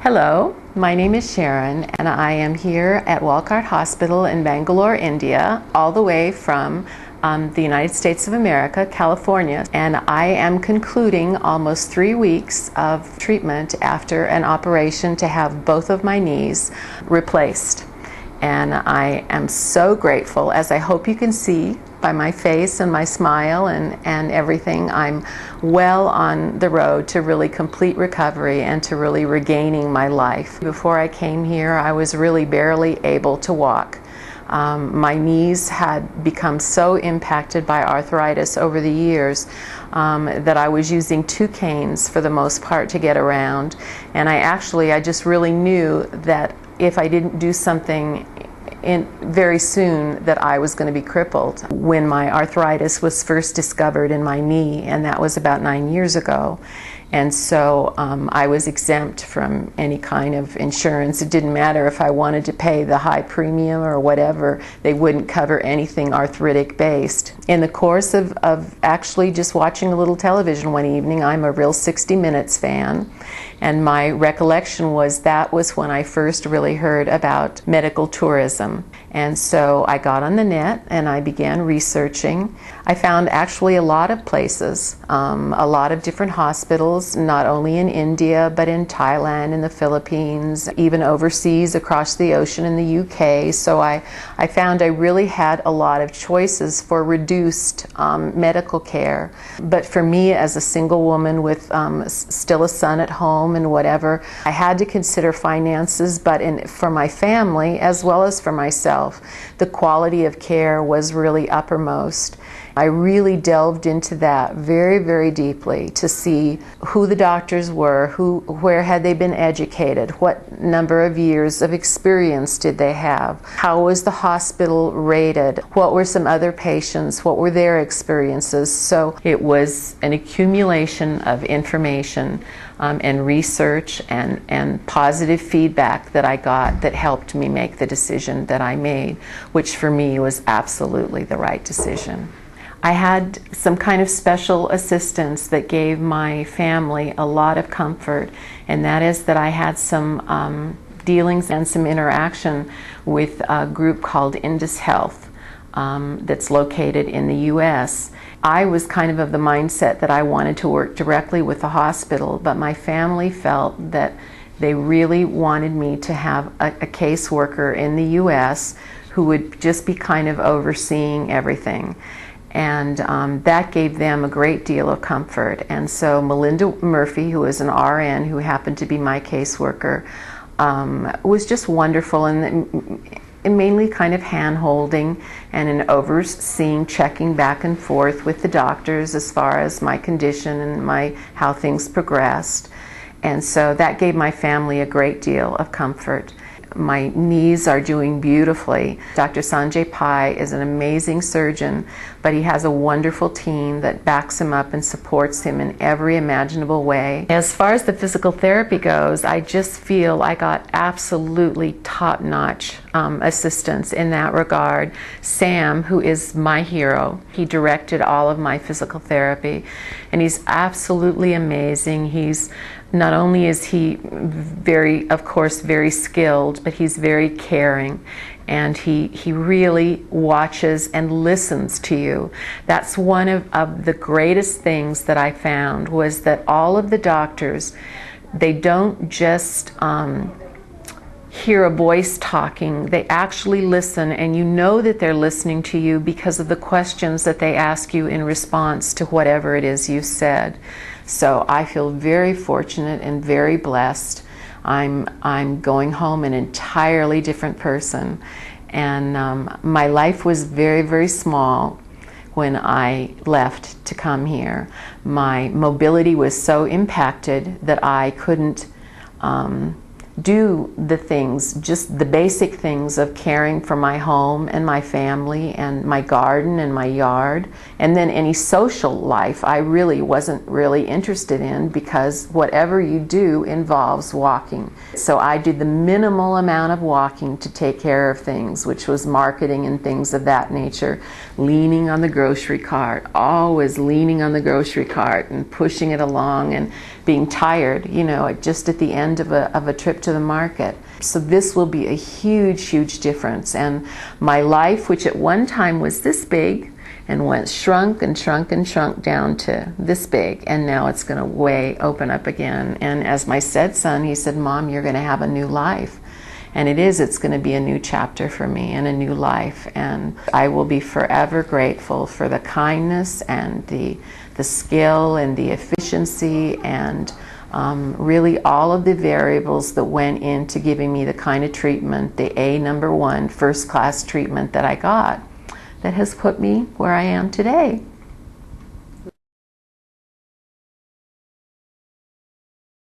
Hello, my name is Sharon and I am here at Wockhardt Hospital in Bangalore, India, all the way from the United States of America, California, and I am concluding almost 3 weeks of treatment after an operation to have both of my knees replaced. And I am so grateful, as I hope you can see by my face and my smile and everything. I'm well on the road to really complete recovery and to really regaining my life. Before I came here, I was really barely able to walk. My knees had become so impacted by arthritis over the years that I was using 2 canes for the most part to get around. And I just really knew that if I didn't do something very soon that I was going to be crippled. When my arthritis was first discovered in my knee, and that was about 9 years ago. And so I was exempt from any kind of insurance. It didn't matter if I wanted to pay the high premium or whatever, they wouldn't cover anything arthritic based. In the course of actually just watching a little television one evening, I'm a real 60 Minutes fan, and my recollection was that was when I first really heard about medical tourism. And so I got on the net and I began researching. I found actually a lot of places, a lot of different hospitals, not only in India, but in Thailand, in the Philippines, even overseas across the ocean in the UK. So I found I really had a lot of choices for reduced medical care. But for me, as a single woman with still a son at home and whatever, I had to consider finances, but for my family as well as for myself, the quality of care was really uppermost. I really delved into that very, very deeply to see who the doctors were, where had they been educated, what number of years of experience did they have, how was the hospital rated, what were some other patients, what were their experiences. So it was an accumulation of information and research and positive feedback that I got that helped me make the decision that I made, which for me was absolutely the right decision. I had some kind of special assistance that gave my family a lot of comfort, and that is that I had some dealings and some interaction with a group called IndUShealth that's located in the US. I was kind of the mindset that I wanted to work directly with the hospital, but my family felt that they really wanted me to have a caseworker in the US who would just be kind of overseeing everything. And that gave them a great deal of comfort. And so Melinda Murphy, who is an RN who happened to be my caseworker, was just wonderful and mainly kind of hand-holding and an overseeing, checking back and forth with the doctors as far as my condition and how things progressed. And so that gave my family a great deal of comfort. My knees are doing beautifully. Dr. Sanjay Pai is an amazing surgeon, but he has a wonderful team that backs him up and supports him in every imaginable way. As far as the physical therapy goes, I just feel I got absolutely top-notch assistance in that regard. Sam, who is my hero, he directed all of my physical therapy, and he's absolutely amazing. Not only is he of course, very skilled, but he's very caring, and he really watches and listens to you. That's one of the greatest things that I found, was that all of the doctors, they don't just hear a voice talking, they actually listen, and you know that they're listening to you because of the questions that they ask you in response to whatever it is you said. So I feel very fortunate and very blessed. I'm going home an entirely different person, and my life was very, very small when I left to come here. My mobility was so impacted that I couldn't do the things, just the basic things of caring for my home and my family and my garden and my yard. And then any social life I really wasn't really interested in, because whatever you do involves walking. So I did the minimal amount of walking to take care of things, which was marketing and things of that nature. Leaning on the grocery cart, always leaning on the grocery cart and pushing it along, and being tired, you know, just at the end of a trip to the market. So this will be a huge, huge difference. And my life, which at one time was this big, and shrunk and shrunk and shrunk down to this big, and now it's going to way open up again. And as my said son, he said, "Mom, you're going to have a new life." And it is, it's going to be a new chapter for me and a new life. And I will be forever grateful for the kindness and the skill and the efficiency and really all of the variables that went into giving me the kind of treatment, the #1 first-class treatment that I got, that has put me where I am today.